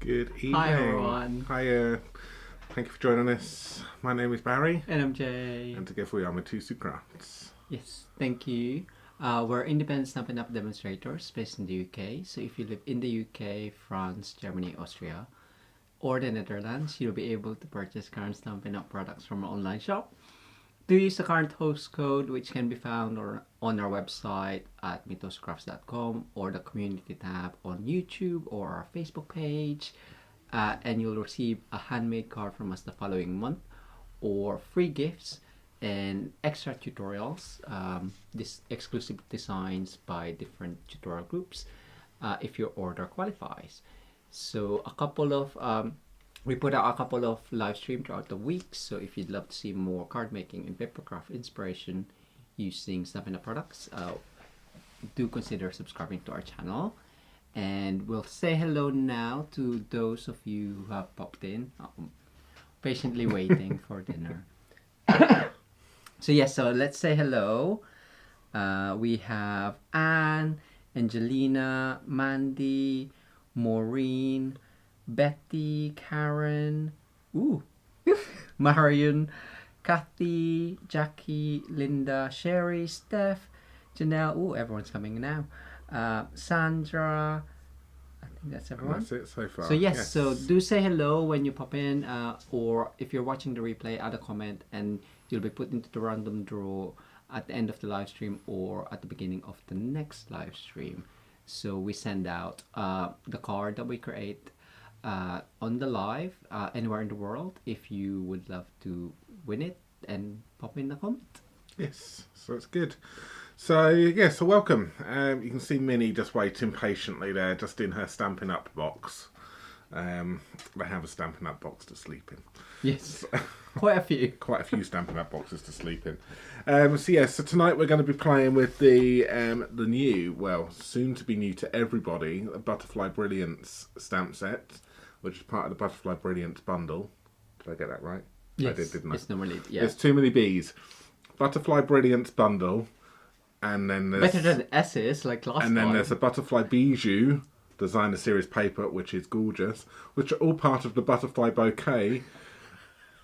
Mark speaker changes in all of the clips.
Speaker 1: Good evening.
Speaker 2: Hi everyone.
Speaker 1: Hi, thank you for joining us. My name is Barry.
Speaker 2: And I'm Jay.
Speaker 1: And together we are Mitosu Crafts.
Speaker 2: Yes, thank you. We're independent Stampin Up demonstrators based in the UK. So if you live in the UK, France, Germany, Austria, or the Netherlands, you'll be able to purchase current Stampin Up products from our online shop. Do use the current host code, which can be found on our website at mitoscrafts.com or the community tab on YouTube or our Facebook page. And you'll receive a handmade card from us the following month, or free gifts and extra tutorials, this exclusive designs by different tutorial groups if your order qualifies. So we put out a couple of live streams throughout the week, so if you'd love to see more card making and papercraft inspiration using Stampin' Up products, do consider subscribing to our channel. And we'll say hello now to those of you who have popped in, patiently waiting for dinner. So let's say hello. We have Anne, Angelina, Mandy, Maureen, Betty, Karen, Marion, Kathy, Jackie, Linda, Sherry, Steph, Janelle. Everyone's coming now. Sandra. I think that's everyone.
Speaker 1: And that's it so far.
Speaker 2: So yes, so do say hello when you pop in, or if you're watching the replay, add a comment and you'll be put into the random draw at the end of the live stream or at the beginning of the next live stream. So we send out the card that we create on the live anywhere in the world if you would love to win it, and pop in a comment.
Speaker 1: Yes, so it's good. So welcome. You can see Minnie just waiting patiently there, just in her Stampin' Up box. They have a Stampin' Up box to sleep in.
Speaker 2: Yes, quite a few.
Speaker 1: Quite a few Stampin' Up boxes to sleep in. So tonight we're going to be playing with the new, well, soon to be new to everybody, a Butterfly Brilliance stamp set, which is part of the Butterfly Brilliance Bundle. Did I get that right?
Speaker 2: Yes,
Speaker 1: I did, didn't I?
Speaker 2: it's normally, yeah.
Speaker 1: There's too many B's. Butterfly Brilliance Bundle, and then there's...
Speaker 2: Better than S's, like last time.
Speaker 1: And then there's a Butterfly Bijou Designer Series paper, which is gorgeous, which are all part of the Butterfly Bouquet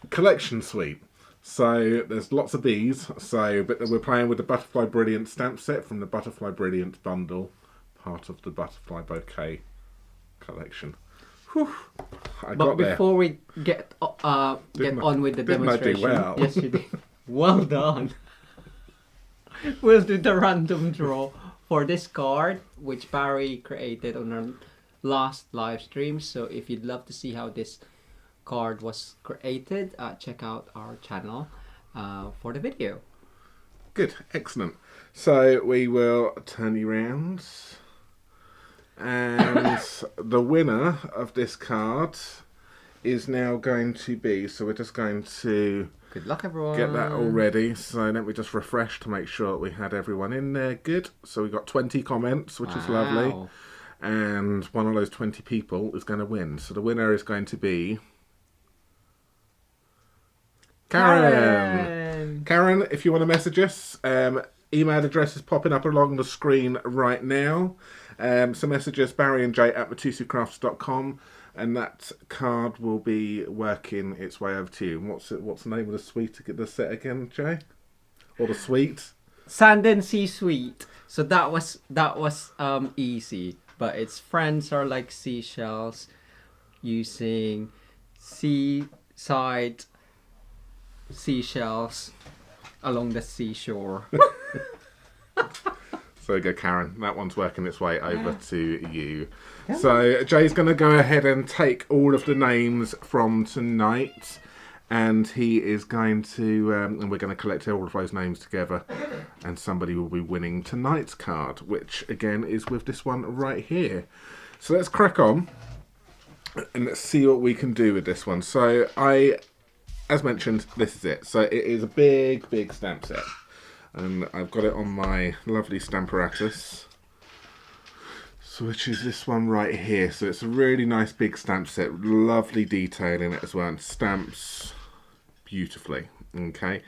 Speaker 1: Collection Suite. So there's lots of B's. But we're playing with the Butterfly Brilliance stamp set from the Butterfly Brilliance Bundle, part of the Butterfly Bouquet Collection. Whew,
Speaker 2: but before we get on with the demonstration,
Speaker 1: I do well?
Speaker 2: Yes, you did. Well done. We'll do the random draw for this card, which Barry created on our last live stream. So if you'd love to see how this card was created, check out our channel for the video.
Speaker 1: Good, excellent. So we will turn you around. And the winner of this card is now going to be, so we're just going to
Speaker 2: good luck everyone,
Speaker 1: get that all ready. So let me just refresh to make sure we had everyone in there. Good. So we got 20 comments, which is lovely, and one of those 20 people is going to win. So the winner is going to be Karen. Karen, if you want to message us, email address is popping up along the screen right now. So message us, Barry and Jay at mitosucrafts.com, and that card will be working its way over to you. And what's the name of the suite to get the set again, Jay? Or the suite?
Speaker 2: Sand and Sea Suite. So that was easy, but its friends are like seashells using seaside seashells along the seashore.
Speaker 1: So there you go, Karen. That one's working its way over to you. Yeah. So Jay's going to go ahead and take all of the names from tonight, and he is going to, and we're going to collect all of those names together, and somebody will be winning tonight's card, which again is with this one right here. So let's crack on, and let's see what we can do with this one. So as mentioned, this is it. So it is a big, big stamp set. And I've got it on my lovely stamparatus, which is this one right here. So it's a really nice big stamp set, lovely detail in it as well, and stamps beautifully. Okay,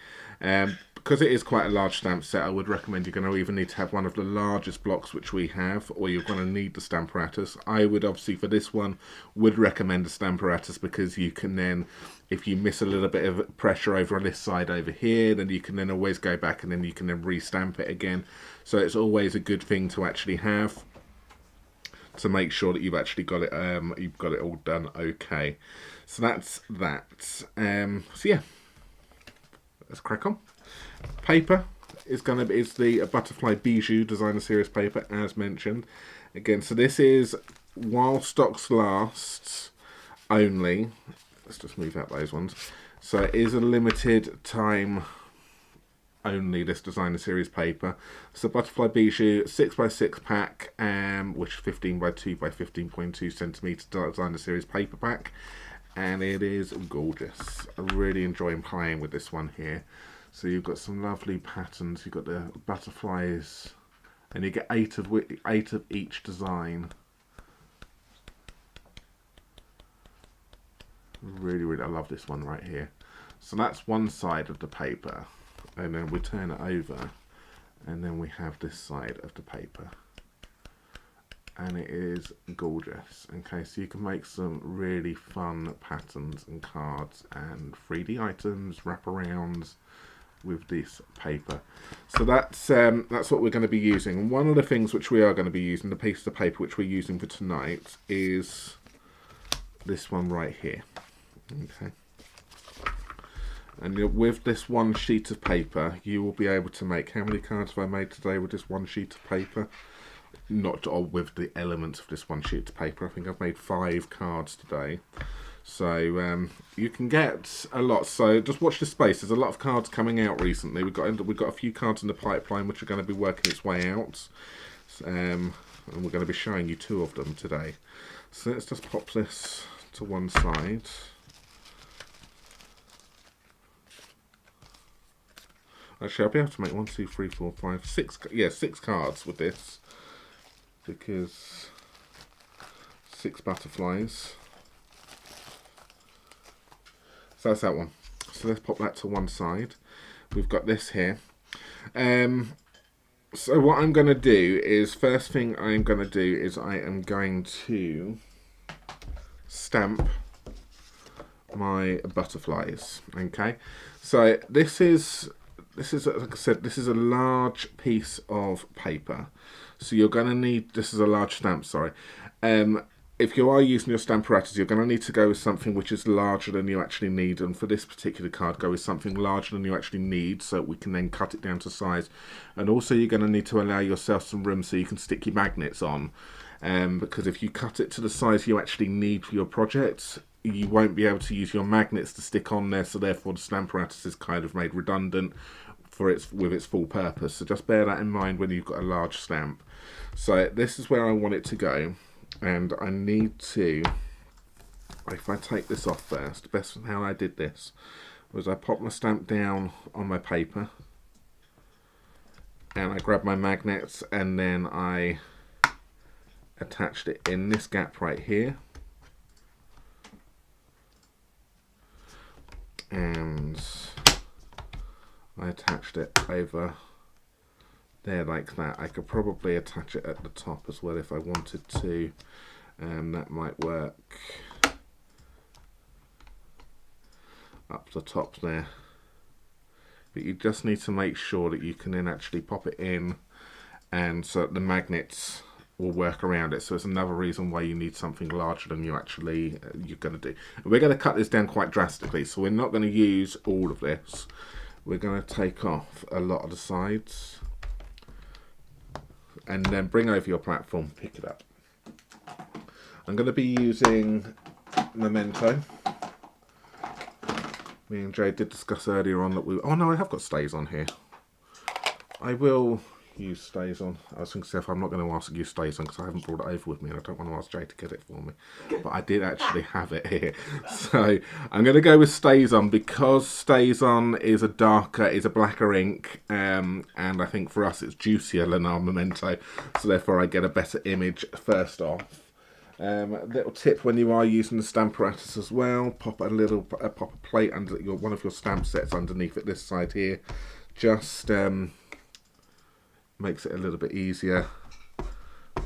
Speaker 1: because it is quite a large stamp set, I would recommend you're going to either need to have one of the largest blocks which we have, or you're going to need the stamparatus. I would obviously for this one would recommend a stamparatus, because you can then, if you miss a little bit of pressure over on this side over here, then you can then always go back and then you can then re-stamp it again. So it's always a good thing to actually have, to make sure that you've actually got it all done okay. So that's that. So yeah, let's crack on. Paper is the Butterfly Bijou Designer Series paper, as mentioned. Again, so this is while stocks last only. Let's just move out those ones. So it is a limited time only, this Designer Series paper. So Butterfly Bijou 6x6 pack, which is 15x2 by 15.2 centimeter Designer Series paper pack, and it is gorgeous. I really enjoy playing with this one here. So you've got some lovely patterns. You've got the butterflies, and you get eight of each design. Really, I love this one right here. So that's one side of the paper, and then we turn it over, and then we have this side of the paper, and it is gorgeous. Okay, so you can make some really fun patterns and cards and 3D items, wraparounds with this paper. So that's what we're going to be using. And one of the things which we are going to be using, the piece of paper which we're using for tonight, is this one right here. Okay. And with this one sheet of paper, you will be able to make, how many cards have I made today with this one sheet of paper? Not all with the elements of this one sheet of paper. I think I've made 5 cards today. So you can get a lot. So just watch this space. There's a lot of cards coming out recently. We've got a few cards in the pipeline which are going to be working its way out. And we're going to be showing you 2 of them today. So let's just pop this to one side. Actually, I'll be able to make 1, 2, 3, 4, 5, 6. Yeah, 6 cards with this, because 6 butterflies. So that's that one. So let's pop that to one side. We've got this here. So what I'm going to do is, first thing I'm going to do is I am going to stamp my butterflies. Okay. So this is, like I said, this is a large piece of paper. So you're going to need, this is a large stamp, sorry. If you are using your stamparatus, you're going to need to go with something which is larger than you actually need. And for this particular card, go with something larger than you actually need, so we can then cut it down to size. And also you're going to need to allow yourself some room so you can stick your magnets on. Because if you cut it to the size you actually need for your project, you won't be able to use your magnets to stick on there. So therefore the stamparatus is kind of made redundant with its full purpose. So just bear that in mind when you've got a large stamp. So this is where I want it to go. And I need to, if I take this off first, best how I did this was I popped my stamp down on my paper, and I grabbed my magnets, and then I attached it in this gap right here, and I attached it over there like that. I could probably attach it at the top as well if I wanted to, and that might work up the top there. But you just need to make sure that you can then actually pop it in, and so the magnets will work around it. So it's another reason why you need something larger than you actually you're going to do. And we're going to cut this down quite drastically, so we're not going to use all of this. We're going to take off a lot of the sides, and then bring over your platform, pick it up. I'm going to be using Memento. Me and Jay did discuss earlier on that oh no, I have got stays on here. I will use stays on. I was going to say, if I'm not going to ask you stays on, because I haven't brought it over with me and I don't want to ask Jay to get it for me. But I did actually have it here. So I'm going to go with stays on, because stays on is a blacker ink, and I think for us it's juicier than our Memento, so therefore I get a better image first off. Little tip when you are using the stamparatus as well, pop a plate under one of your stamp sets underneath it, this side here, just makes it a little bit easier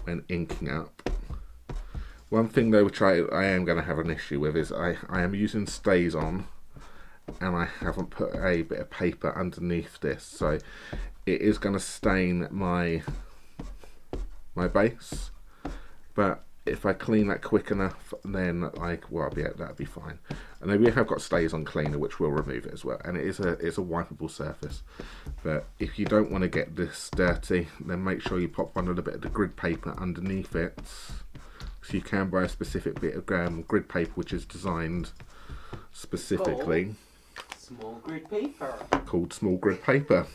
Speaker 1: when inking up. One thing though which I am going to have an issue with is I am using Stays On, and I haven't put a bit of paper underneath this, so it is going to stain my base. But if I clean that quick enough, then that'll be fine. And then we have got Stays On cleaner, which will remove it as well, and it's a wipeable surface. But if you don't want to get this dirty, then make sure you pop one little bit of the grid paper underneath it. So you can buy a specific bit of grid paper which is designed specifically
Speaker 2: small grid paper,
Speaker 1: called small grid paper,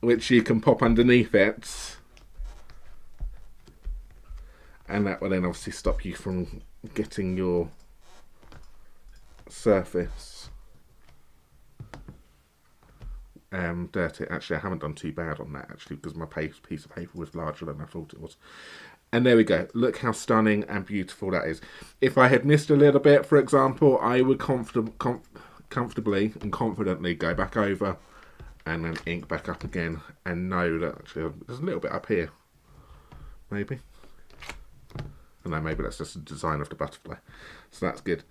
Speaker 1: which you can pop underneath it, and that will then obviously stop you from getting your surface dirty. Actually, I haven't done too bad on that actually, because my piece of paper was larger than I thought it was. And there we go. Look how stunning and beautiful that is. If I had missed a little bit, for example, I would comfortably and confidently go back over and then ink back up again, and know that actually there's a little bit up here. Maybe. And then maybe that's just the design of the butterfly. So that's good.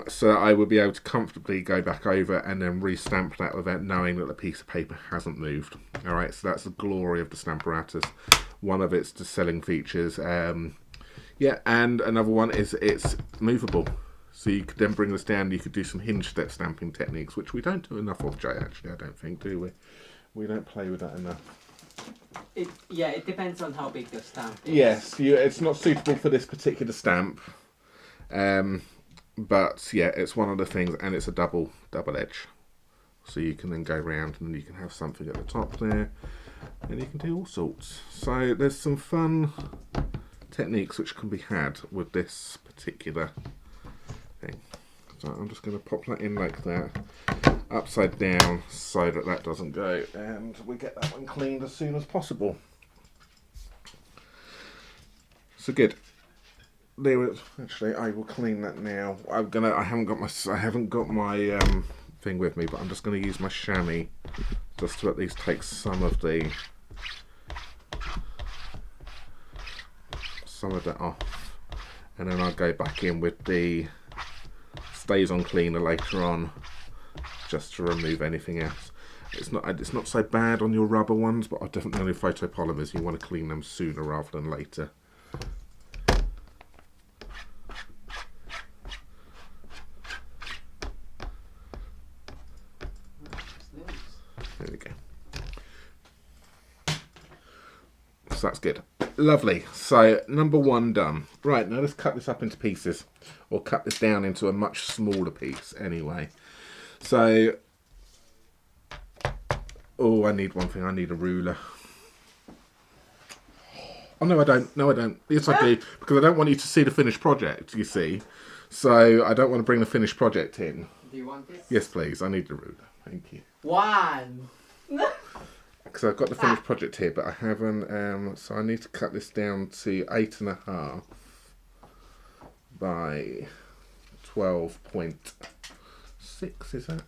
Speaker 1: So I would be able to comfortably go back over and then re-stamp that without knowing that the piece of paper hasn't moved. Alright, so that's the glory of the stamparatus. One of its selling features. Yeah, and another one is it's movable. So you could then bring this down, you could do some hinge step stamping techniques, which we don't do enough of, Jay, actually, I don't think, do we? We don't play with that enough.
Speaker 2: It depends on how big the stamp is.
Speaker 1: Yes, it's not suitable for this particular stamp. But yeah, it's one of the things, and it's a double edge. So you can then go around and you can have something at the top there, and you can do all sorts. So there's some fun techniques which can be had with this particular thing. So I'm just going to pop that in like that, upside down, so that that doesn't go, and we get that one cleaned as soon as possible. So good. There it, actually, I will clean that now. I haven't got my thing with me, but I'm just going to use my chamois just to at least take some of that off, and then I'll go back in with the Stays On cleaner later on, just to remove anything else. It's not so bad on your rubber ones, but I definitely on your photopolymers you want to clean them sooner rather than later. There we go. So that's good. Lovely. So number one done. Right, now let's cut this up into pieces, or cut this down into a much smaller piece anyway. So, oh, I need one thing. I need a ruler. Oh, no, I don't. No, I don't. Yes, I do. Because I don't want you to see the finished project, you see. So I don't want to bring the finished project in.
Speaker 2: Do you want this?
Speaker 1: Yes, please. I need the ruler. Thank you.
Speaker 2: One.
Speaker 1: Because I've got the finished project here, but I haven't. So I need to cut this down to 8.5 by 12.6. Is that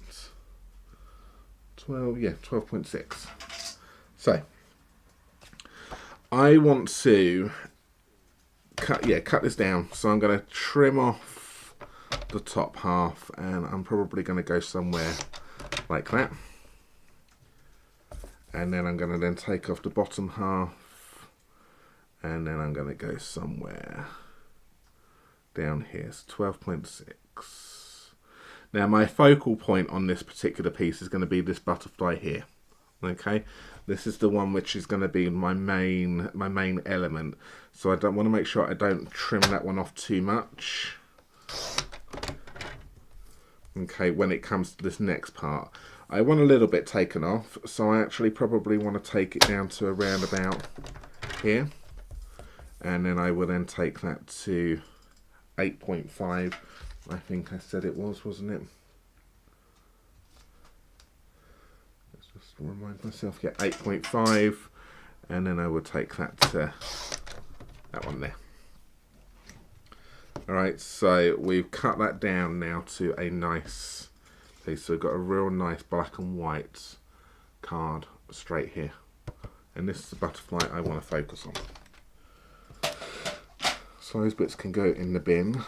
Speaker 1: 12? Yeah, 12.6. So I want to cut this down. So I'm going to trim off the top half, and I'm probably going to go somewhere like that. And then I'm going to then take off the bottom half, and then I'm going to go somewhere down here. So 12.6. Now my focal point on this particular piece is going to be this butterfly here. Okay, this is the one which is going to be my main element. So I don't want to make sure I don't trim that one off too much. Okay, when it comes to this next part, I want a little bit taken off, so I actually probably want to take it down to around about here, and then I will then take that to 8.5. I think I said it was, wasn't it? Let's just remind myself. Yeah, 8.5, and then I will take that to that one there. Alright, so we've cut that down now to a nice So we've got a real nice black and white card straight here. And this is the butterfly I want to focus on. So those bits can go in the bin.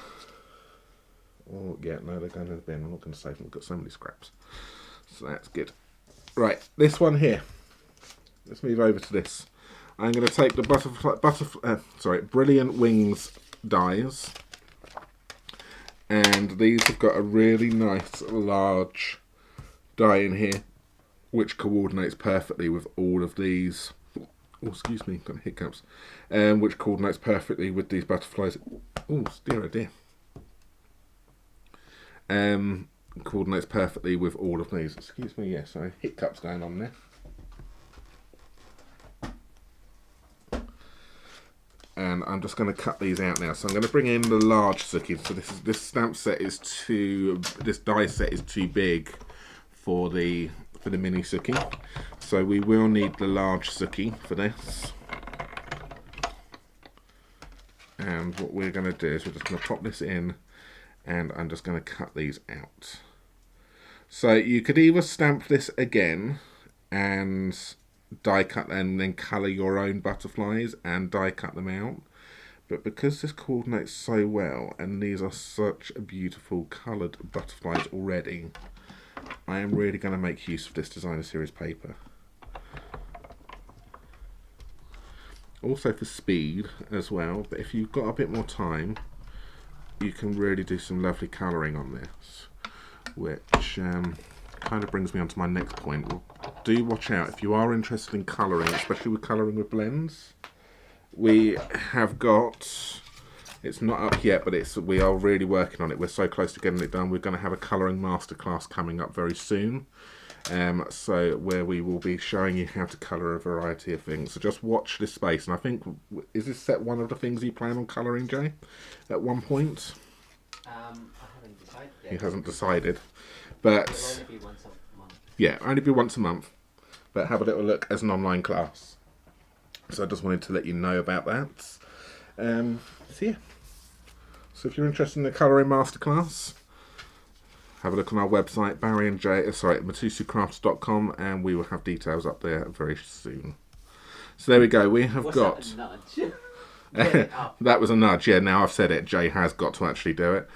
Speaker 1: Oh, yeah, no, they're going in the bin. I'm not going to save them. We've got so many scraps. So that's good. Right, this one here. Let's move over to this. I'm going to take the Brilliant Wings dies. And these have got a really nice large die in here, which coordinates perfectly with all of these. Oh, excuse me, got hiccups. Which coordinates perfectly with these butterflies. Oh, dear, oh dear. Coordinates perfectly with all of these. Excuse me, yeah, sorry, hiccups going on there. And I'm just going to cut these out now. So I'm going to bring in the large Suki. So this stamp set is this die set is too big for the mini Suki. So we will need the large Suki for this. And what we're going to do is we're just going to pop this in, and I'm just going to cut these out. So you could either stamp this again and die cut and then colour your own butterflies and die cut them out, but because this coordinates so well and these are such beautiful coloured butterflies already, I am really going to make use of this designer series paper. Also for speed as well, but if you've got a bit more time you can really do some lovely colouring on this, which kind of brings me on to my next point. Do watch out if you are interested in colouring, especially with colouring with blends. We have got, it's not up yet, but we are really working on it. We're so close to getting it done. We're going to have a colouring masterclass coming up very soon. So where we will be showing you how to colour a variety of things. So just watch this space. And I think, is this set one of the things you plan on colouring, Jay, at one point?
Speaker 2: I haven't decided yet.
Speaker 1: He hasn't decided. But
Speaker 2: It'll only be once a month.
Speaker 1: Yeah, only be once a month. But have a little look as an online class. So I just wanted to let you know about that. So yeah. So if you're interested in the colouring masterclass, have a look on our website, mitosucrafts.com, and we will have details up there very soon. So there we go. We have got.
Speaker 2: That, a nudge?
Speaker 1: That was a nudge. Yeah. Now I've said it, Jay has got to actually do it.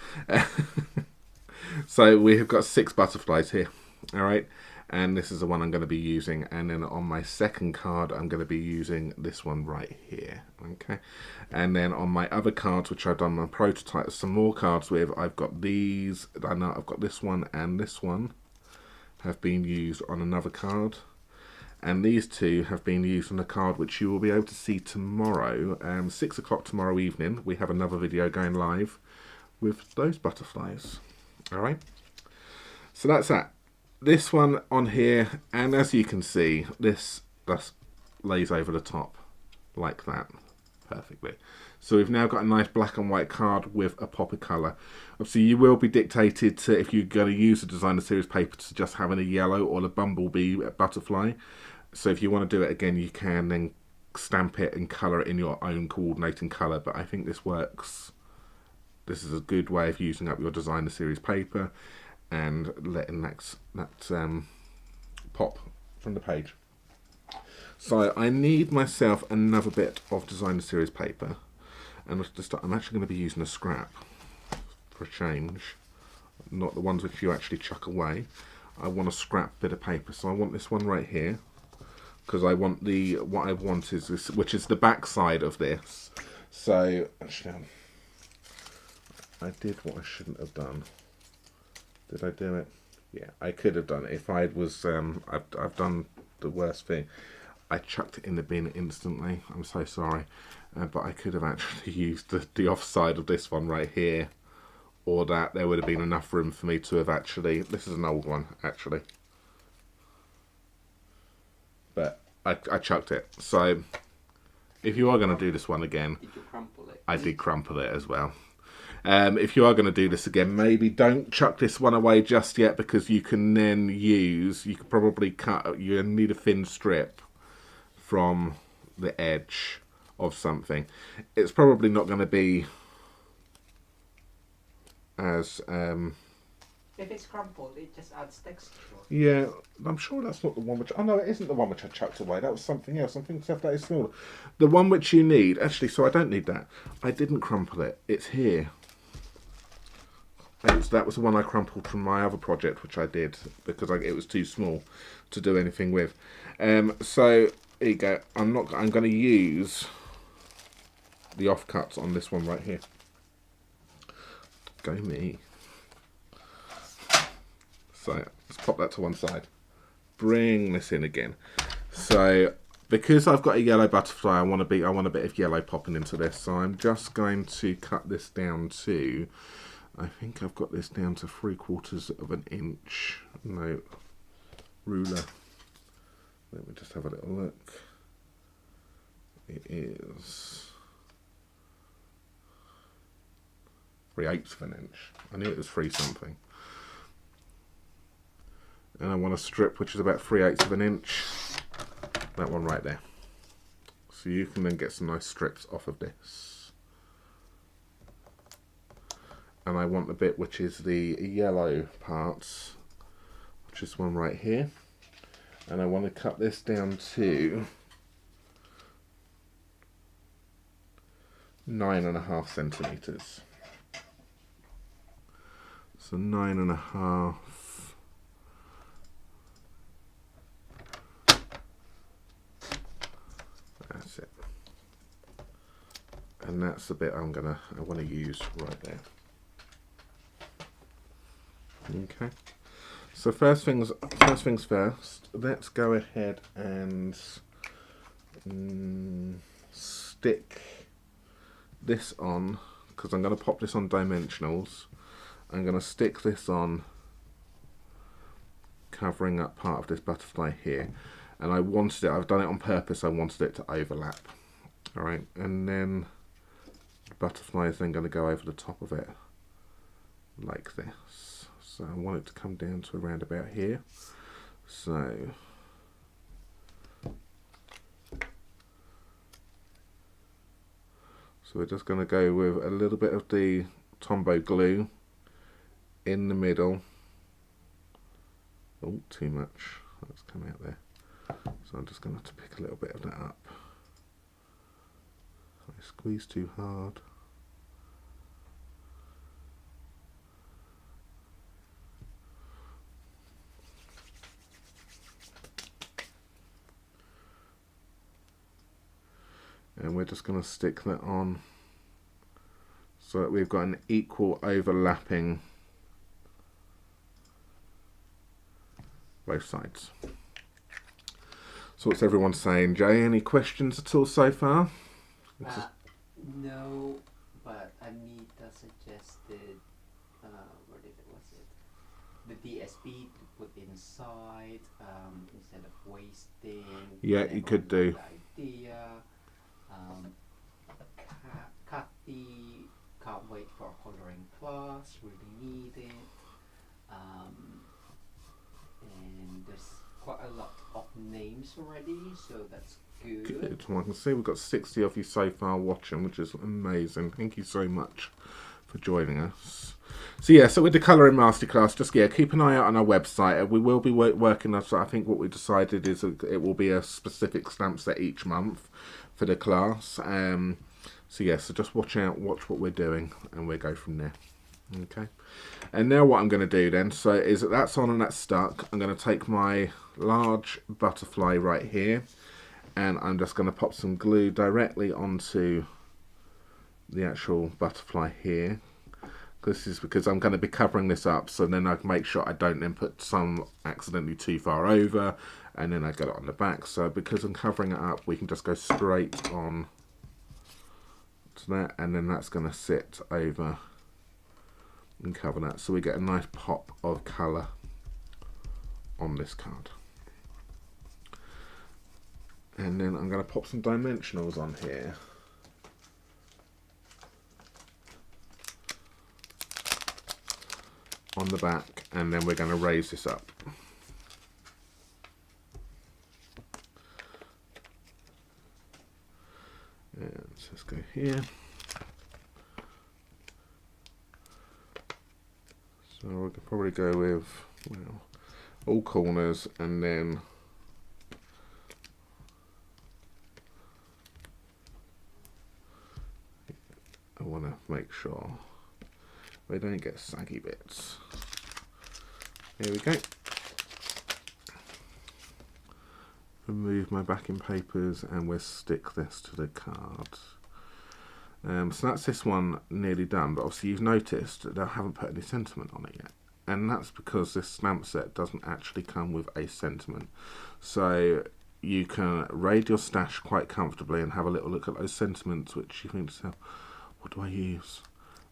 Speaker 1: So we have got 6 butterflies here. All right. And this is the one I'm going to be using, and then on my second card I'm going to be using this one right here. Okay, and then on my other cards, which I've done my prototype some more cards with, I've got these. I know I've got this one and this one have been used on another card, and these two have been used on a card which you will be able to see tomorrow, 6 o'clock tomorrow evening. We have another video going live with those butterflies. All right, so that's that. This one on here, and as you can see, this just lays over the top like that perfectly. So we've now got a nice black and white card with a pop of colour. Obviously you will be dictated to, if you're going to use the designer series paper, to just having a yellow or a bumblebee butterfly. So if you want to do it again, you can then stamp it and colour it in your own coordinating colour, but I think this works. This is a good way of using up your designer series paper and letting that pop from the page. So I need myself another bit of designer series paper, and I'm actually going to be using a scrap for a change, not the ones which you actually chuck away. I want a scrap bit of paper, so I want this one right here, because I want what I want is this, which is the back side of this. So actually, I did what I shouldn't have done. Did I do it? Yeah, I could have done it. If I was, I've done the worst thing. I chucked it in the bin instantly. I'm so sorry. But I could have actually used the offside of this one right here. Or that. There would have been enough room for me to have actually... This is an old one, actually. But I chucked it. So, if you are going to do this one again...
Speaker 2: Did you crumple it?
Speaker 1: I did crumple it as well. If you are going to do this again, maybe don't chuck this one away just yet, because you can then use, you could probably cut, you need a thin strip from the edge of something. It's probably not going to be as
Speaker 2: If it's crumpled, it just adds texture.
Speaker 1: Yeah, I'm sure that's not the one which... Oh, no, it isn't the one which I chucked away. That was something else. I'm thinking stuff that is smaller. The one which you need... Actually, so I don't need that. I didn't crumple it. It's here. That was the one I crumpled from my other project, which I did because it was too small to do anything with. So, there you go. I'm going to use the offcuts on this one right here. Go me. So let's pop that to one side. Bring this in again. So because I've got a yellow butterfly, I want a bit of yellow popping into this. So I'm just going to cut this down to, I think I've got this down to 3/4 of an inch. No, ruler. Let me just have a little look. It is 3/8 of an inch. I knew it was 3 something. And I want a strip which is about 3/8 of an inch. That one right there. So you can then get some nice strips off of this. And I want the bit which is the yellow parts, which is one right here. And I want to cut this down to 9.5 centimeters. So 9.5. That's it. And that's the bit I want to use right there. Okay. So first things first, let's go ahead and stick this on, because I'm going to pop this on dimensionals. I'm going to stick this on, covering up part of this butterfly here. And I wanted it, I've done it on purpose, I wanted it to overlap. Alright, and then the butterfly is then going to go over the top of it like this. So I want it to come down to around about here. So we're just going to go with a little bit of the Tombow glue in the middle. Oh, too much. That's come out there. So I'm just going to have to pick a little bit of that up. I squeeze too hard. And we're just going to stick that on so that we've got an equal overlapping both sides. So what's everyone saying? Jay, any questions at all so far?
Speaker 2: No, but Anita suggested, was it? The DSP to put inside instead of wasting.
Speaker 1: Yeah, you could do.
Speaker 2: Idea. Cathy can't wait for a coloring class, really need it. And there's quite a lot of names already, so that's good.
Speaker 1: Good. Well, I can see we've got 60 of you so far watching, which is amazing. Thank you so much for joining us. So yeah, so with the colouring masterclass, just keep an eye out on our website. We will be working on, I think what we decided is it will be a specific stamp set each month for the class. So yeah, so just watch what we're doing, and we'll go from there. Okay, and now what I'm going to do then, so is that's on and that's stuck. I'm going to take my large butterfly right here, and I'm just going to pop some glue directly onto the actual butterfly here. This is because I'm going to be covering this up, so then I can make sure I don't then put some accidentally too far over, and then I get it on the back. So because I'm covering it up, we can just go straight on to that, and then that's going to sit over and cover that, so we get a nice pop of colour on this card. And then I'm going to pop some dimensionals on here. On the back, and then we're going to raise this up. And let's go here. So we could probably go with, well, all corners, and then I want to make sure we don't get saggy bits. Here we go. Remove my backing papers and we'll stick this to the card. So that's this one nearly done, but obviously you've noticed that I haven't put any sentiment on it yet. And that's because this stamp set doesn't actually come with a sentiment. So you can raid your stash quite comfortably and have a little look at those sentiments which you think to yourself, what do I use?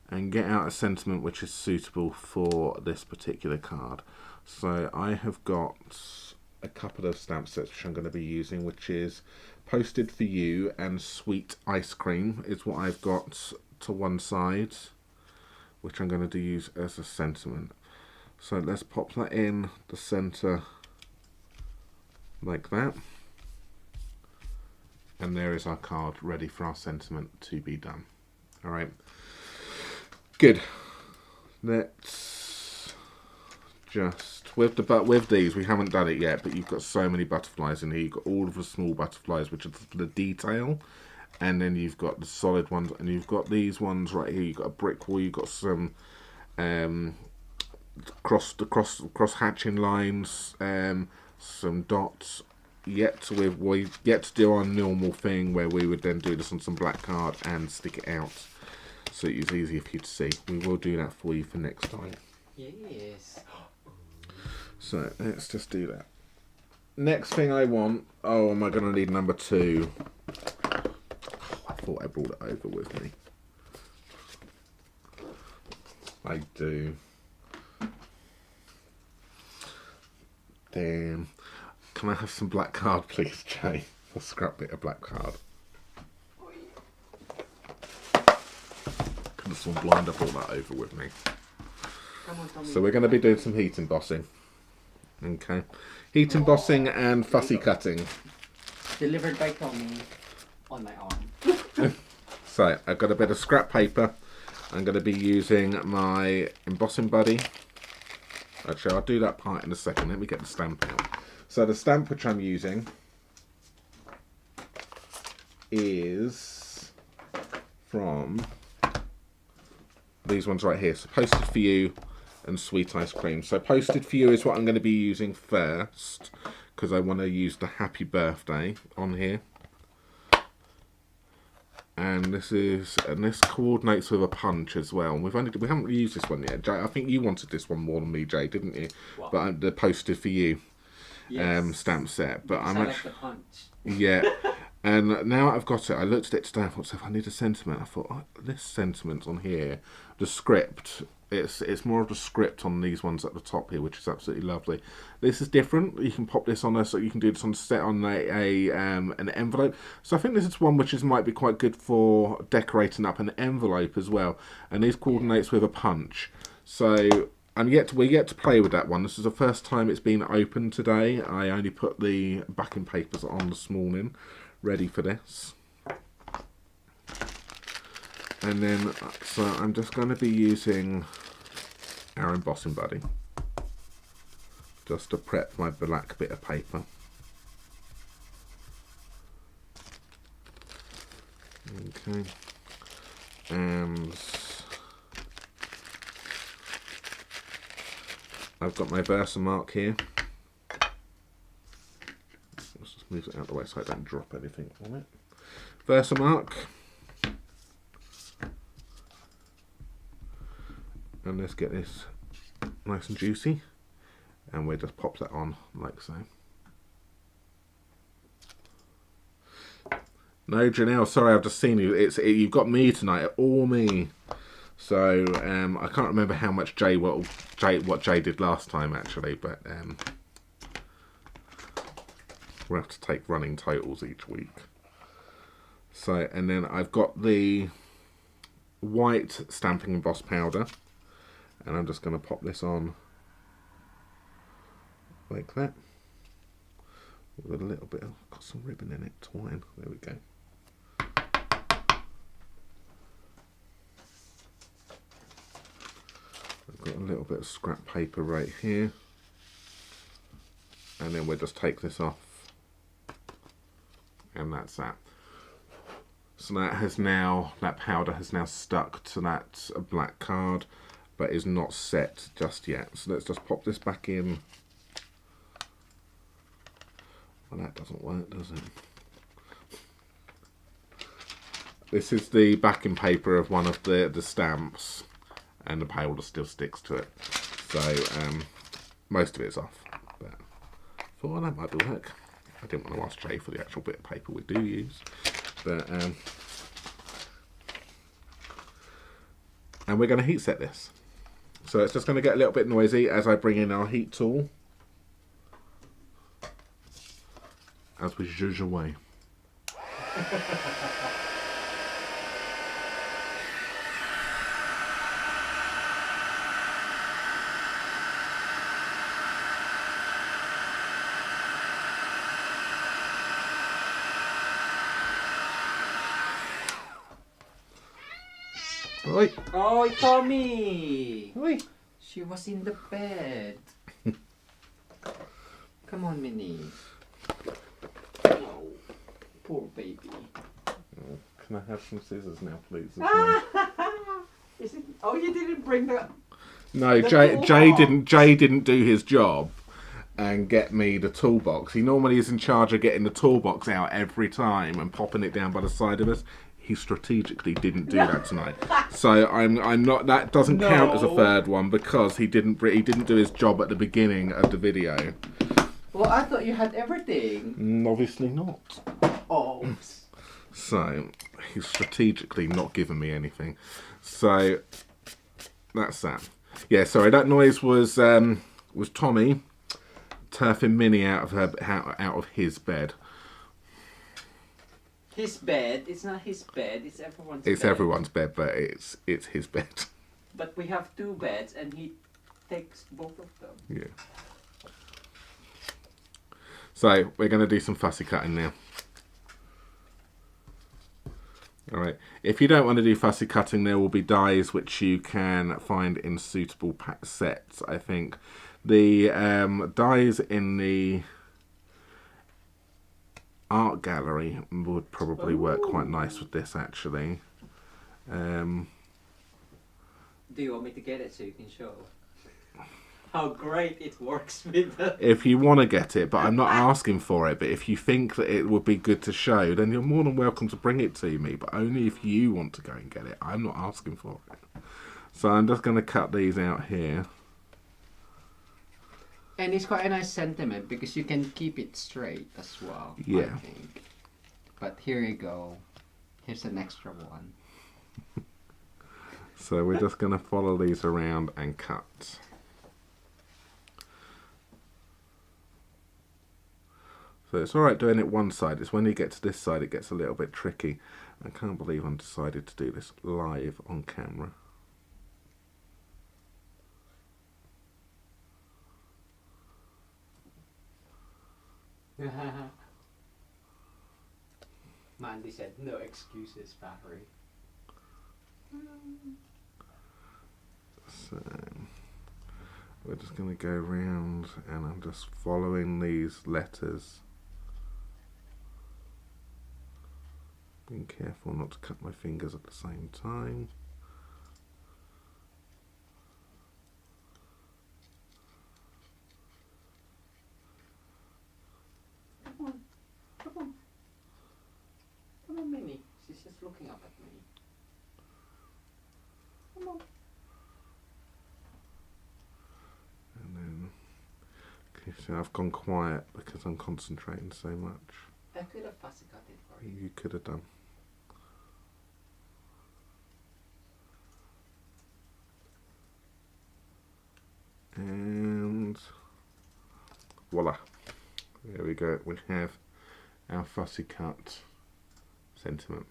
Speaker 1: And get out a sentiment which is suitable for this particular card. So I have got a couple of stamp sets which I'm going to be using, which is Posted for You and Sweet Ice Cream is what I've got to one side, which I'm going to use as a sentiment. So let's pop that in the center like that, and there is our card ready for our sentiment to be done. Alright, good. Let's just, with these, we haven't done it yet, but you've got so many butterflies in here. You've got all of the small butterflies, which are for the detail, and then you've got the solid ones, and you've got these ones right here. You've got a brick wall, you've got some cross hatching lines, some dots. Yet to do our normal thing where we would then do this on some black card and stick it out so it's easier for you to see. We will do that for you for next time.
Speaker 2: Yes.
Speaker 1: So let's just do that. Next thing I want, oh, am I going to need number 2? I thought I brought it over with me. I do. Damn. Can I have some black card, please, Jay? A scrap bit of black card. Could have sworn blind I brought that over with me. So we're going to be doing some heat embossing. Okay. Heat embossing and fussy cutting.
Speaker 2: Delivered by Tommy on my arm.
Speaker 1: So I've got a bit of scrap paper. I'm going to be using my embossing buddy. Actually, I'll do that part in a second. Let me get the stamp out. So the stamp which I'm using is from these ones right here. So Posted for You and Sweet Ice Cream. So Posted for You is what I'm going to be using first, because I want to use the Happy Birthday on here. And this coordinates with a punch as well. And we haven't used this one yet, Jay. I think you wanted this one more than me, Jay, didn't you? What? But the Posted for You. Yes. Stamp set, but I'm actually
Speaker 2: like the punch.
Speaker 1: Yeah. And now I've got it, I looked at it today. I thought, so if I need a sentiment, I thought, oh, this sentiment on here, the script. It's more of the script on these ones at the top here, which is absolutely lovely. This is different. You can pop this on there, so you can do this on set on an envelope. So I think this is one which might be quite good for decorating up an envelope as well. And these coordinates with a punch. So we're yet to play with that one. This is the first time it's been opened today. I only put the backing papers on this morning, ready for this. And then, so I'm just going to be using our embossing buddy just to prep my black bit of paper. Okay. And I've got my Versamark here. Let's just move it out of the way so I don't drop anything on it. Versamark. And let's get this nice and juicy. And we'll just pop that on like so. No, Janelle, sorry, I've just seen you. You've got me tonight, all me. So I can't remember how much what Jay did last time actually, but we'll have to take running totals each week. So, and then I've got the white stamping emboss powder, and I'm just going to pop this on like that with a little bit of, got some ribbon in it, twine. There we go. I've got a little bit of scrap paper right here, and then we'll just take this off, and that's that. So that powder has now stuck to that black card, but is not set just yet. So let's just pop this back in. Well, that doesn't work, does it? This is the backing paper of one of the stamps, and the powder still sticks to it. So most of it's off, but I thought, well, that might work. I didn't want to ask Jay for the actual bit of paper we do use, but and we're going to heat set this. So it's just going to get a little bit noisy as I bring in our heat tool, as we zhuzh away. Oi.
Speaker 2: Oh, Tommy!
Speaker 1: Oi.
Speaker 2: She was in the bed. Come on, Minnie. Oh, poor baby.
Speaker 1: Oh, can I have some scissors now, please?
Speaker 2: Is it? Oh, you didn't bring the.
Speaker 1: No,
Speaker 2: the
Speaker 1: Jay
Speaker 2: toolbox.
Speaker 1: Jay didn't do his job and get me the toolbox. He normally is in charge of getting the toolbox out every time and popping it down by the side of us. He strategically didn't do that tonight, so I'm not. That doesn't count as a third one because he didn't do his job at the beginning of the video.
Speaker 2: Well, I thought you had everything.
Speaker 1: Obviously not.
Speaker 2: Oh.
Speaker 1: So he's strategically not given me anything. So that's that. Yeah, sorry. That noise was Tommy turfing Minnie out of his bed.
Speaker 2: His bed. It's not his bed. It's everyone's bed.
Speaker 1: It's everyone's bed, but it's his bed.
Speaker 2: But we have two beds, and he takes both of them.
Speaker 1: Yeah. So we're going to do some fussy cutting now. All right. If you don't want to do fussy cutting, there will be dies which you can find in suitable sets. I think the dies in the art gallery would probably work quite nice with this, actually.
Speaker 2: Do you want me to get it so you can show how great it works with the...
Speaker 1: If you want to get it, but I'm not asking for it, but if you think that it would be good to show, then you're more than welcome to bring it to me, but only if you want to go and get it. I'm not asking for it. So I'm just going to cut these out here.
Speaker 2: And it's quite a nice sentiment because you can keep it straight as well,
Speaker 1: Yeah.
Speaker 2: I think. But here you go. Here's an extra one.
Speaker 1: So we're just going to follow these around and cut. So it's alright doing it one side. It's when you get to this side it gets a little bit tricky. I can't believe I decided to do this live on camera.
Speaker 2: Mandy said, no excuses, Battery.
Speaker 1: So we're just going to go around and I'm just following these letters. Being careful not to cut my fingers at the same time.
Speaker 2: Come on. Come on. Come on, Minnie. She's just looking up at me. Come on.
Speaker 1: And then, okay, so I've gone quiet because I'm concentrating so much.
Speaker 2: I could have fussy cut it for you.
Speaker 1: You could have done. And voila. There we go. We have our fussy cut sentiment.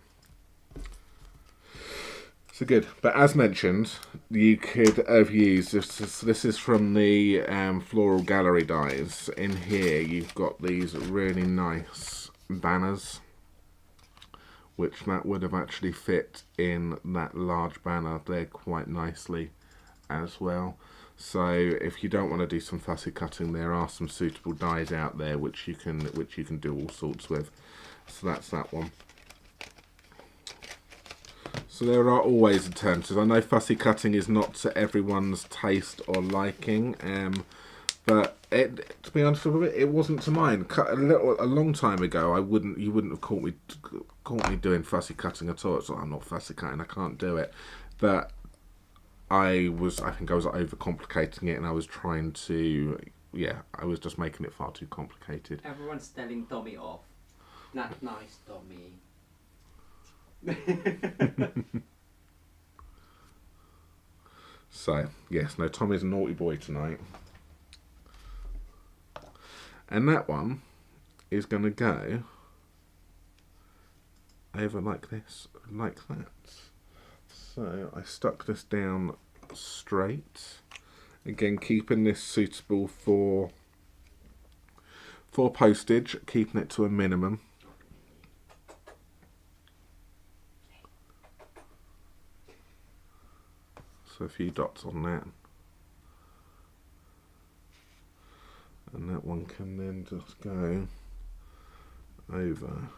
Speaker 1: So good. But as mentioned, you could have used this is from the Floral Gallery dies. In here you've got these really nice banners, which that would have actually fit in that large banner there quite nicely as well. So if you don't want to do some fussy cutting, there are some suitable dies out there which you can do all sorts with. So that's that one. So there are always alternatives. I know fussy cutting is not to everyone's taste or liking, but to be honest with you, it wasn't to mine. A long time ago, you wouldn't have caught me doing fussy cutting at all. It's like, I'm not fussy cutting, I can't do it. But I think I was overcomplicating it, and I was trying to, I was just making it far too complicated.
Speaker 2: Everyone's telling Tommy off. Not nice, Tommy.
Speaker 1: So, yes, no, Tommy's a naughty boy tonight. And that one is going to go over like this, like that. So I stuck this down straight. Again, keeping this suitable for postage, keeping it to a minimum. So a few dots on that. And that one can then just go over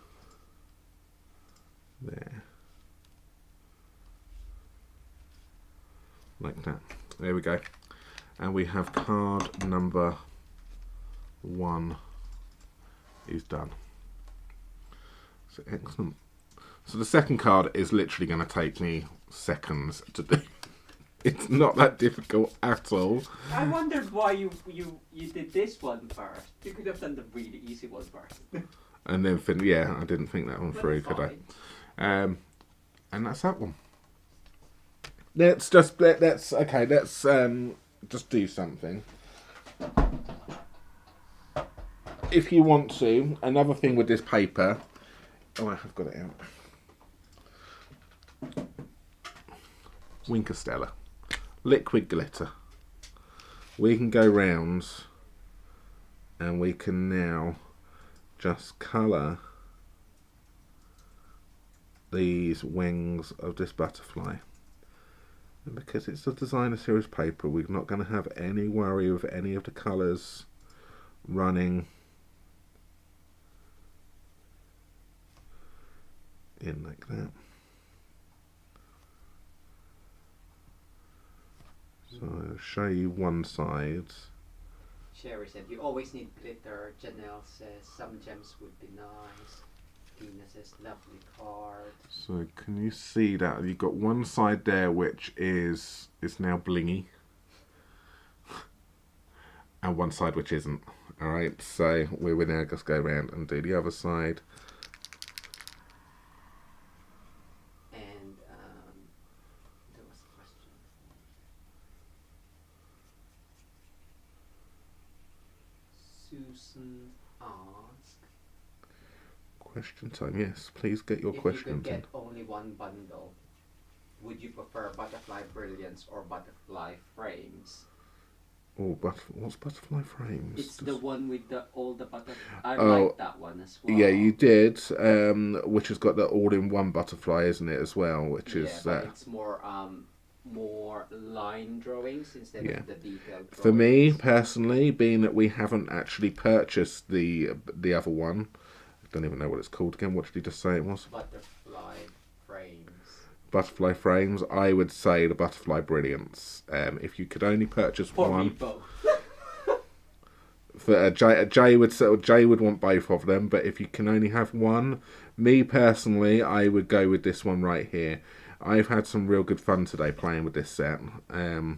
Speaker 1: there. Like that. There we go. And we have card number 1 is done. So excellent. So the second card is literally going to take me seconds to do. It's not that difficult at all.
Speaker 2: I wondered why you did this one first. You could have done the really easy one first.
Speaker 1: And then I didn't think that one through, could I? And that's that one. Let's just do something. If you want to, another thing with this paper. Oh, I have got it out. Winker Stella. Liquid glitter. We can go round and we can now just colour these wings of this butterfly. And because it's a designer series paper, we're not going to have any worry of any of the colours running in like that. So I'll show you one side.
Speaker 2: Sherry said, you always need glitter. Janelle says, some gems would be nice. Tina says, lovely card.
Speaker 1: So can you see that? You've got one side there which is now blingy. And one side which isn't. Alright, so we will now just go around and do the other side.
Speaker 2: Susan asked,
Speaker 1: question time, yes. Please get your questions in.
Speaker 2: If you could get only one bundle, would you prefer Butterfly Brilliance or Butterfly Frames?
Speaker 1: Oh, what's Butterfly Frames?
Speaker 2: It's the one with all the butterflies. I like that one as well.
Speaker 1: Yeah, you did. Which has got the all-in-one butterfly, isn't it, as well? Which is
Speaker 2: but it's more line drawings instead of the detailed drawings.
Speaker 1: For me personally, being that we haven't actually purchased the other one, I don't even know what it's called again. What did you just say it was?
Speaker 2: Butterfly Frames.
Speaker 1: Butterfly Frames. I would say the Butterfly Brilliance. If you could only purchase one.
Speaker 2: Me both.
Speaker 1: For Jay would want both of them, but if you can only have one, me personally, I would go with this one right here. I've had some real good fun today playing with this set. I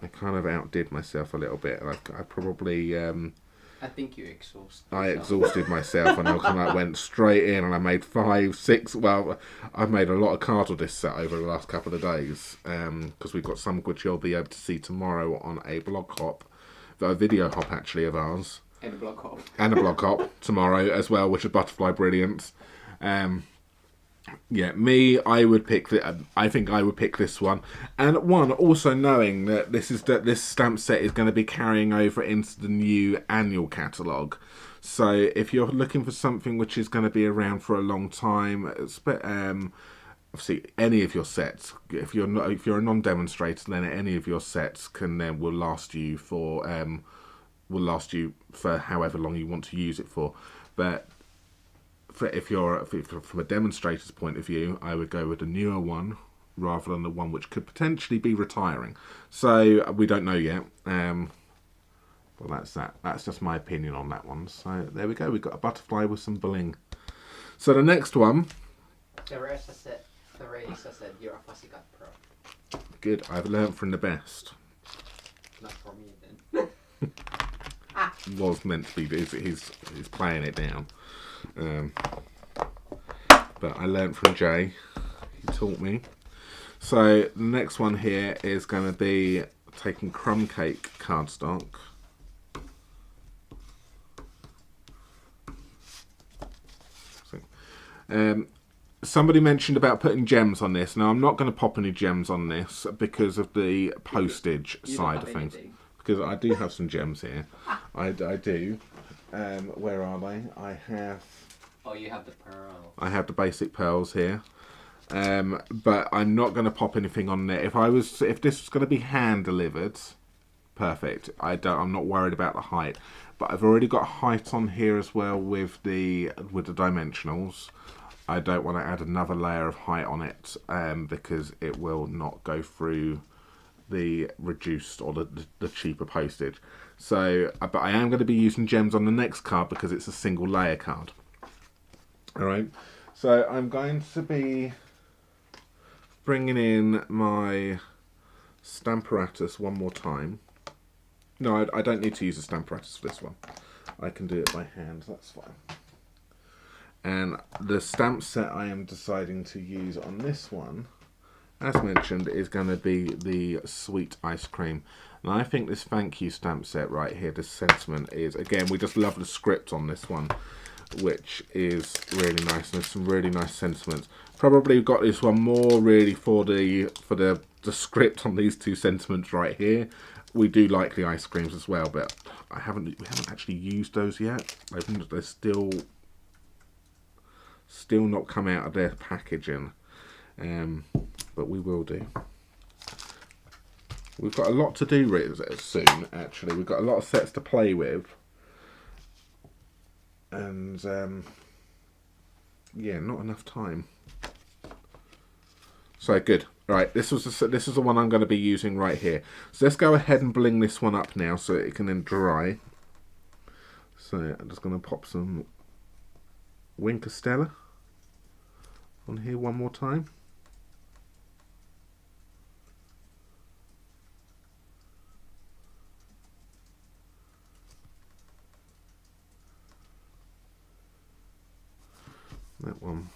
Speaker 1: kind of outdid myself a little bit. I probably...
Speaker 2: I think you exhausted yourself.
Speaker 1: I exhausted myself and I went straight in and I made 5, 6... Well, I've made a lot of cards with this set over the last couple of days. Because we've got some which you'll be able to see tomorrow on a blog hop. A video hop, actually, of ours.
Speaker 2: And a blog hop.
Speaker 1: And a blog hop tomorrow as well, which is Butterfly Brilliance. Yeah, I would pick I think I would pick this one, and one also knowing that this stamp set is going to be carrying over into the new annual catalogue. So if you're looking for something which is going to be around for a long time, obviously any of your sets, if you're a non-demonstrator, then any of your sets will last you for however long you want to use it for. But if you're from a demonstrator's point of view, I would go with a newer one rather than the one which could potentially be retiring. So we don't know yet. Well, that's that. That's just my opinion on that one. So there we go. We've got a butterfly with some bling. So the next one.
Speaker 2: Teresa said, "You're a pussycat pro."
Speaker 1: Good. I've learnt from the best.
Speaker 2: Not for me then.
Speaker 1: Was meant to be. He's playing it down. But I learnt from Jay. He taught me. So the next one here is going to be taking crumb cake cardstock. Somebody mentioned about putting gems on this. Now I'm not going to pop any gems on this because of the postage side of things.
Speaker 2: Anything.
Speaker 1: Because I do have some gems here. I do. Where are they? I have.
Speaker 2: Oh, you have the pearl.
Speaker 1: I have the basic pearls here. But I'm not going to pop anything on there. If this was going to be hand delivered, perfect. I'm not worried about the height. But I've already got height on here as well with the dimensionals. I don't want to add another layer of height on it because it will not go through the reduced or the cheaper postage. So, but I am going to be using gems on the next card because it's a single layer card. All right. So I'm going to be bringing in my stamparatus one more time. No, I don't need to use a stamparatus for this one. I can do it by hand, that's fine. And the stamp set I am deciding to use on this one, as mentioned, is going to be the Sweet Ice Cream. And I think this thank you stamp set right here, this sentiment is, again, we just love the script on this one, which is really nice. And there's some really nice sentiments. Probably got this one more really for the script on these two sentiments right here. We do like the ice creams as well, but we haven't actually used those yet. They're still not come out of their packaging, but we will do. We've got a lot to do soon. Actually, we've got a lot of sets to play with, and yeah, not enough time. So good. Right, this is the one I'm going to be using right here. So let's go ahead and bling this one up now so it can then dry. So I'm just going to pop some Winker Stella on here one more time. That one.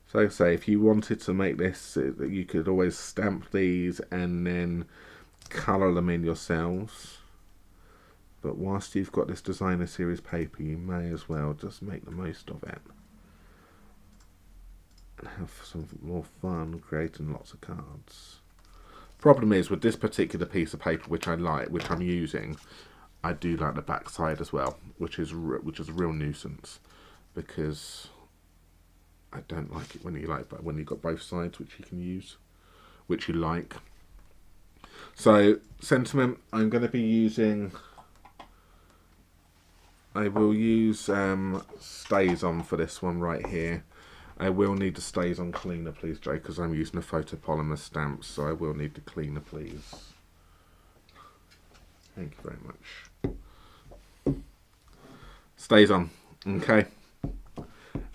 Speaker 1: So say if you wanted to make this, you could always stamp these and then colour them in yourselves. But whilst you've got this designer series paper, you may as well just make the most of it and have some more fun creating lots of cards. Problem is with this particular piece of paper, which I like, which I'm using, I do like the back side as well, which is a real nuisance because I don't like it when you've got both sides, which you can use, which you like. So sentiment, I'm going to be using. I will use Stays On for this one right here. I will need the Stays On cleaner, please, Jay, because I'm using a photopolymer stamp, so I will need the cleaner, please. Thank you very much. Stays On, okay.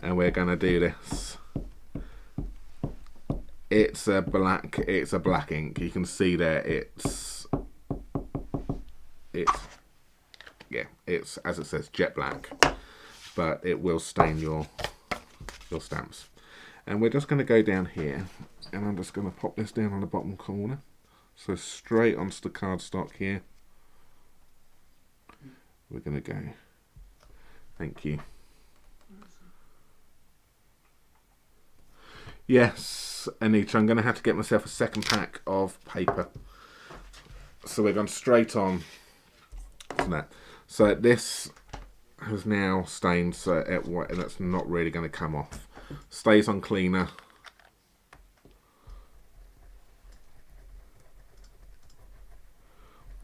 Speaker 1: And we're gonna do this. It's a black ink. You can see there it's as it says jet black, but it will stain your stamps. And we're just gonna go down here and I'm just gonna pop this down on the bottom corner. So straight onto the cardstock here. We're gonna go. Thank you. Yes, Anita, I'm going to have to get myself a second pack of paper. So we're going straight on to that. So this, has now stained, so and that's not really going to come off. Stays on cleaner.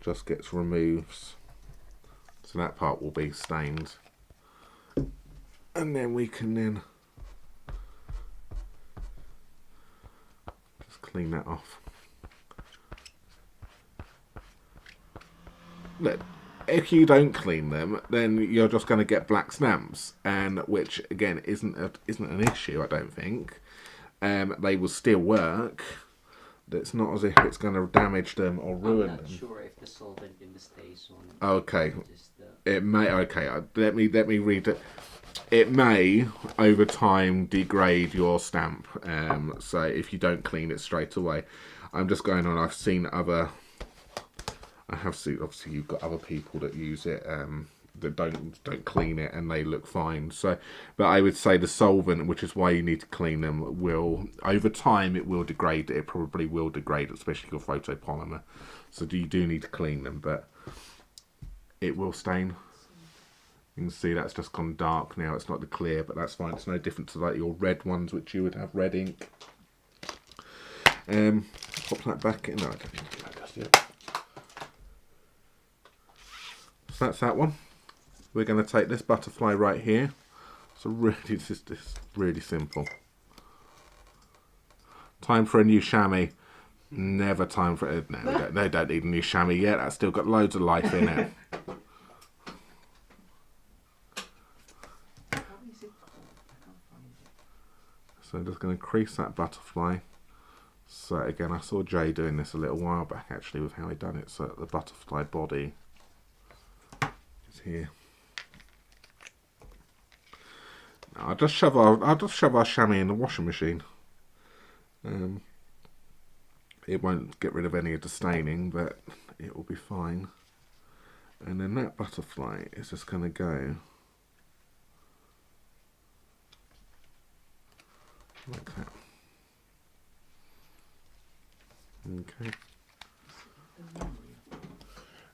Speaker 1: Just gets removed, so that part will be stained, and then we can then just clean that off. Look, if you don't clean them, then you're just going to get black stamps, and which again isn't an issue, I don't think. They will still work. It's not as if it's going to damage them or ruin them.
Speaker 2: I'm not sure if the solvent in the stays on.
Speaker 1: Okay, it may. Okay, let me read it. It may over time degrade your stamp. So if you don't clean it straight away, I'm just going on. I've seen other. I have seen. Obviously, you've got other people that use it. That don't clean it and they look fine. So, but I would say the solvent, which is why you need to clean them, will over time it will degrade. It probably will degrade, especially your photopolymer. So you do need to clean them, but it will stain. You can see that's just gone dark now. It's not the clear, but that's fine. It's no different to like your red ones, which you would have red ink. Pop that back in. No, I don't need to do that just yet. So that's that one. We're going to take this butterfly right here. So really, this is really simple. Time for a new chamois. Never time for it. No, they don't need a new chamois yet. That's still got loads of life in it. So I'm just going to crease that butterfly. So again, I saw Jay doing this a little while back actually with how he done it. So the butterfly body is here. I'll just shove our chamois in the washing machine. It won't get rid of any of the staining, but it will be fine. And then that butterfly is just going to go like that. Okay.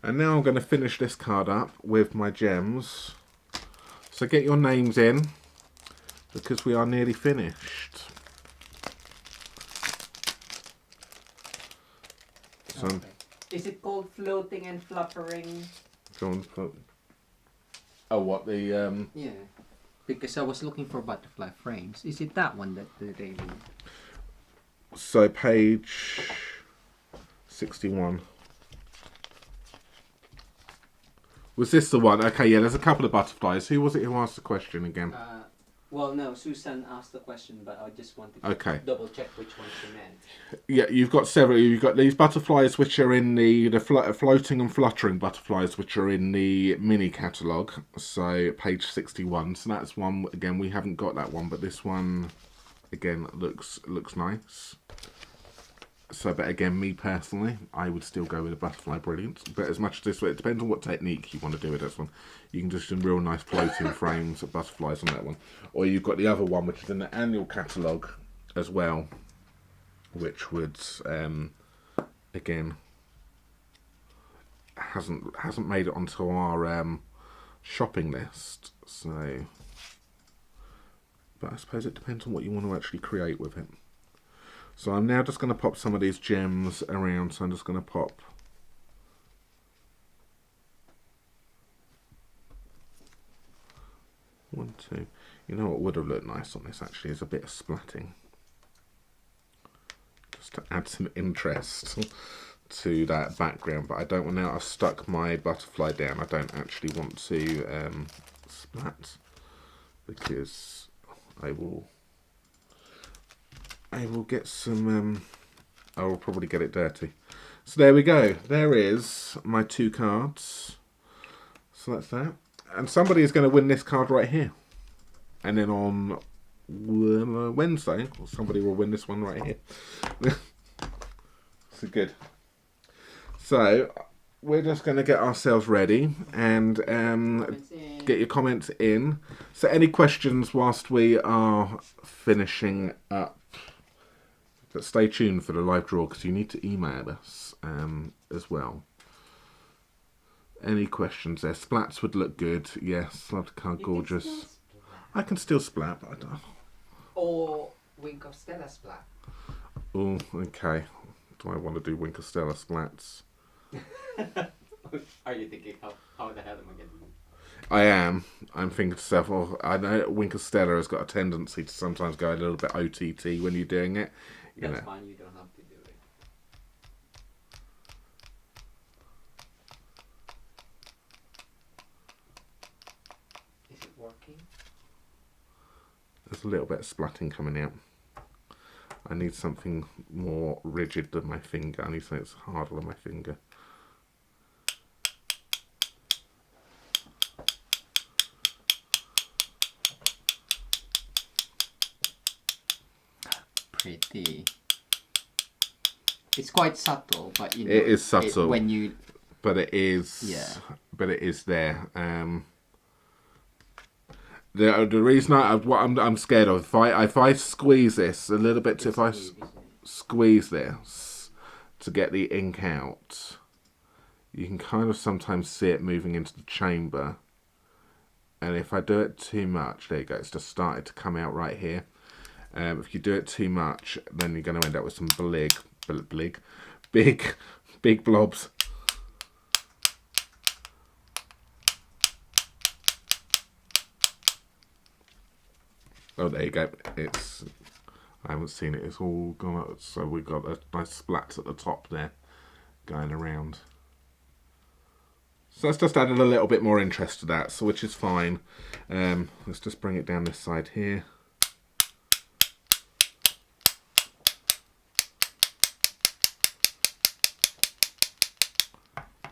Speaker 1: And now I'm going to finish this card up with my gems. So get your names in, because we are nearly finished. So,
Speaker 2: okay. Is it called floating and fluttering?
Speaker 1: Oh, what the
Speaker 2: Yeah, because I was looking for butterfly frames. Is it that one that they do?
Speaker 1: So page 61. Was this the one? Okay, yeah, there's a couple of butterflies. Who was it who asked the question again?
Speaker 2: Well, no, Susan asked the question, but I just wanted to double check which one she meant.
Speaker 1: Yeah, you've got several. You've got these butterflies which are in the floating and fluttering butterflies, which are in the mini catalogue. So page 61. So that's one. Again, we haven't got that one, but this one again looks nice. So, but again, me personally, I would still go with a Butterfly Brilliance. But as much as this way, it depends on what technique you want to do with this one. You can just do real nice floating frames of butterflies on that one. Or you've got the other one, which is in the annual catalogue as well, which would, again, hasn't made it onto our shopping list. So, but I suppose it depends on what you want to actually create with it. So I'm now just going to pop some of these gems around. So I'm just going to pop one, two. You know what would have looked nice on this actually is a bit of splatting, just to add some interest to that background. But I don't want, now I've stuck my butterfly down, I don't actually want to splat, because I will get some, I will probably get it dirty. So there we go. There is my 2 cards. So that's that. And somebody is going to win this card right here. And then on Wednesday, somebody will win this one right here. So good. So we're just going to get ourselves ready and get your comments in. So any questions whilst we are finishing up? But stay tuned for the live draw, because you need to email us as well. Any questions there? Splats would look good. Yes, love the card, gorgeous. I can still splat, but I don't.
Speaker 2: Or Wink of Stella splat.
Speaker 1: Oh, okay. Do I want to do Wink of Stella splats?
Speaker 2: Are you thinking how the hell am I going to do?
Speaker 1: I am. I'm thinking to myself, well, I know Wink of Stella has got a tendency to sometimes go a little bit OTT when you're doing it.
Speaker 2: That's fine, you don't have to do it. Is it working?
Speaker 1: There's a little bit of splatting coming out. I need something more rigid than my finger. I need something that's harder than my finger.
Speaker 2: Pretty. It's quite subtle, but you know,
Speaker 1: it is subtle
Speaker 2: when you.
Speaker 1: But it is.
Speaker 2: Yeah.
Speaker 1: But it is there. The reason what I'm scared of, if I squeeze this a little bit, if I squeeze this to get the ink out, you can kind of sometimes see it moving into the chamber. And if I do it too much, there you go, it's just started to come out right here. If you do it too much, then you're going to end up with some big blobs. Oh, there you go. I haven't seen it. It's all gone up. So we've got a nice splats at the top there going around. So that's just added a little bit more interest to that, so which is fine. Let's just bring it down this side here.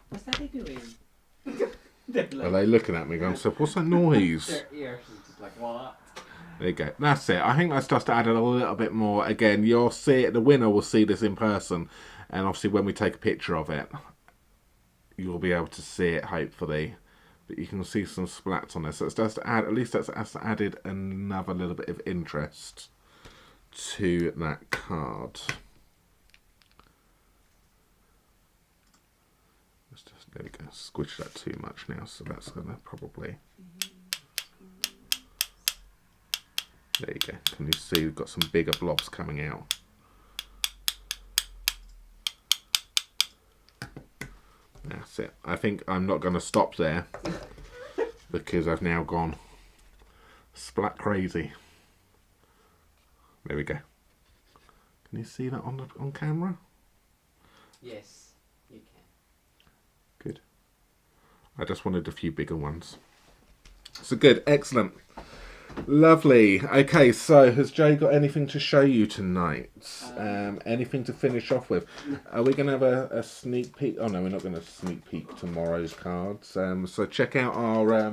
Speaker 2: What's that they doing?
Speaker 1: Are they looking at me going, so what's that noise?
Speaker 2: Their ears are just like, what?
Speaker 1: There you go. That's it. I think that's just added a little bit more. Again, you'll see it. The winner will see this in person, and obviously when we take a picture of it, you'll be able to see it. Hopefully, but you can see some splats on there. So it's just at least that's added another little bit of interest to that card. There we go. Squish that too much now, so that's gonna probably. There you go. Can you see we've got some bigger blobs coming out? That's it. I think I'm not going to stop there because I've now gone splat crazy. There we go. Can you see that on camera?
Speaker 2: Yes, you can.
Speaker 1: Good. I just wanted a few bigger ones. So good. Excellent. Lovely. Okay, so has Jay got anything to show you tonight? Anything to finish off with? Are we going to have a sneak peek? Oh no, we're not going to sneak peek tomorrow's cards. So check out our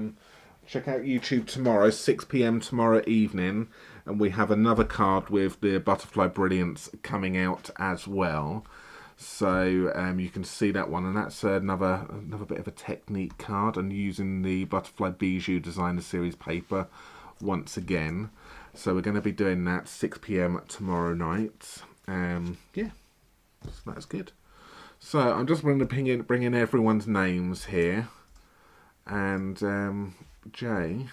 Speaker 1: check out YouTube tomorrow, 6 PM tomorrow evening, and we have another card with the Butterfly Brilliance coming out as well. So you can see that one, and that's another bit of a technique card, and using the Butterfly Bijou Designer Series paper once again. So we're going to be doing that 6 PM tomorrow night. Yeah, so that's good. So I'm just going to bring in everyone's names here, and Jay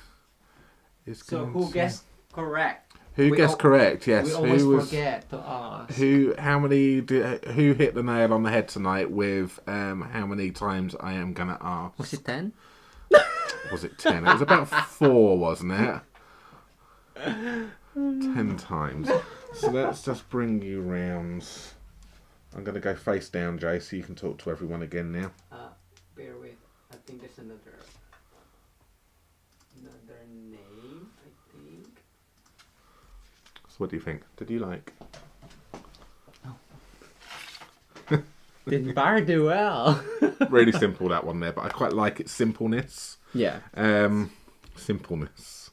Speaker 1: is going.
Speaker 2: So who guessed correct?
Speaker 1: Who guessed correct? Yes.
Speaker 2: We always forget to ask.
Speaker 1: Who hit the nail on the head tonight with how many times I am going to ask?
Speaker 2: Was it 10?
Speaker 1: Was it 10? It was about 4, wasn't it? 10 times. So let's just bring you round. I'm going to go face down, Jay, so you can talk to everyone again now.
Speaker 2: Bear with. I think there's another name, I think.
Speaker 1: So what do you think? Did you like?
Speaker 2: Didn't Bar do well?
Speaker 1: Really simple, that one there, but I quite like its simpleness.
Speaker 2: Yeah.
Speaker 1: Simpleness.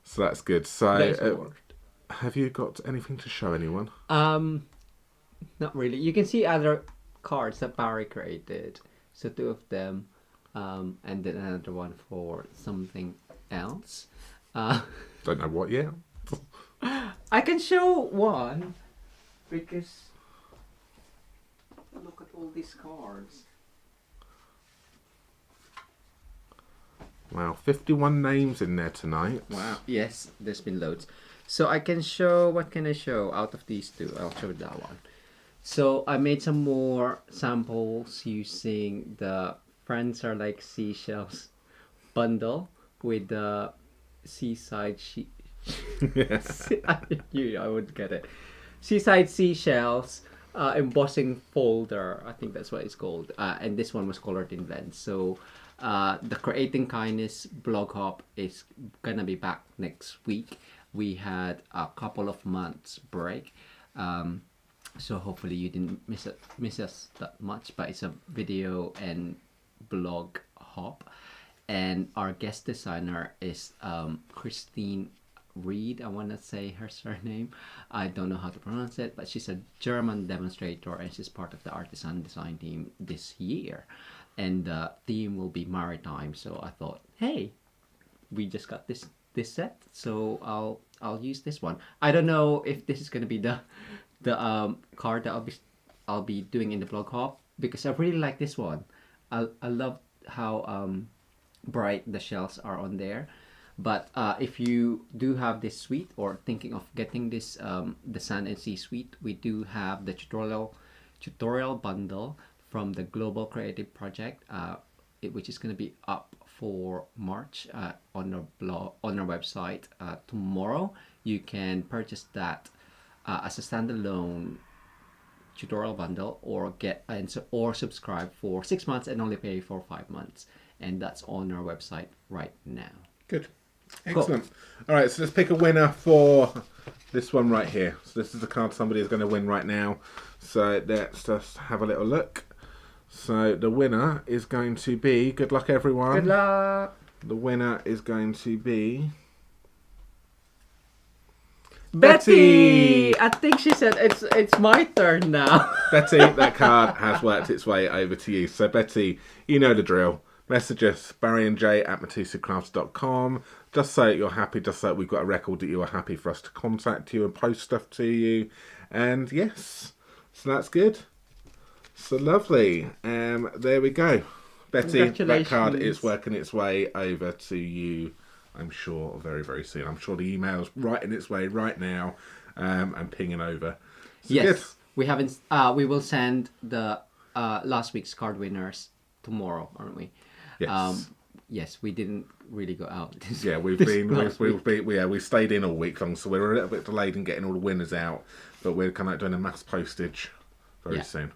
Speaker 1: So that's good. So have you got anything to show anyone?
Speaker 2: Not really. You can see other cards that Barry created. So 2 of them, and then another one for something else.
Speaker 1: Don't know what yet.
Speaker 2: I can show one because look at all these cards.
Speaker 1: Wow, 51 names in there tonight.
Speaker 2: Wow. Yes, there's been loads. So I can show, what can I show out of these two? I'll show that one. So I made some more samples using the Friends Are Like Seashells bundle with the seaside I knew I would get it. Seaside Seashells embossing folder. I think that's what it's called. And this one was colored in blend. So the Creating Kindness blog hop is gonna be back next week. We had a couple of months break. So hopefully you didn't miss us that much, but it's a video and blog hop. And our guest designer is Christine Reed. I want to say her surname. I don't know how to pronounce it, but she's a German demonstrator and she's part of the artisan design team this year. And the theme will be maritime. So I thought, hey, we just got this set, so I'll use this one. I don't know if this is gonna be the card that I'll be doing in the blog hop, because I really like this one. I love how bright the shells are on there. But if you do have this suite or thinking of getting this the Sand and Sea suite, we do have the tutorial bundle from the Global Creative Project, which is going to be up for March on our blog, on our website tomorrow. You can purchase that as a standalone tutorial bundle, or or subscribe for 6 months and only pay for 5 months, and that's on our website right now.
Speaker 1: Good, excellent. Cool. All right, so let's pick a winner for this one right here. So this is the card somebody is going to win right now. So let's just have a little look. So the winner is going to be, good luck everyone.
Speaker 2: Good luck.
Speaker 1: The winner is going to be
Speaker 2: Betty. I think she said it's my turn now.
Speaker 1: Betty, that card has worked its way over to you. So Betty, you know the drill. Message us, barryandjay@mitosucrafts.com, just so you're happy, just so we've got a record that you are happy for us to contact you and post stuff to you. And yes, so that's good. So lovely. There we go. Betty, that card is working its way over to you, I'm sure, very, very soon. I'm sure the email's writing its way right now and pinging over. So
Speaker 2: yes,
Speaker 1: good.
Speaker 2: we haven't. We will send the last week's card winners tomorrow, aren't we?
Speaker 1: Yes.
Speaker 2: Yes, we didn't really go out.
Speaker 1: We've stayed in all week long, so we're a little bit delayed in getting all the winners out, but we're kind of doing a mass postage very soon.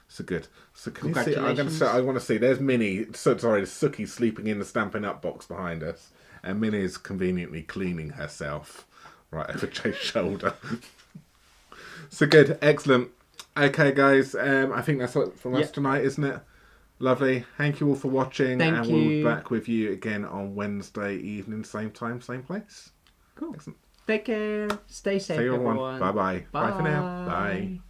Speaker 1: So good. So can you see? I want to see. There's Minnie. Suki sleeping in the Stampin' Up box behind us, and Minnie's conveniently cleaning herself right over Jay's shoulder. So good, excellent. Okay, guys. I think that's it from us tonight, isn't it? Lovely. Thank you all for watching, and we'll be back with you again on Wednesday evening, same time, same place.
Speaker 2: Cool.
Speaker 1: Excellent.
Speaker 2: Take care. Stay safe, everyone.
Speaker 1: Bye-bye. Bye for now. Bye.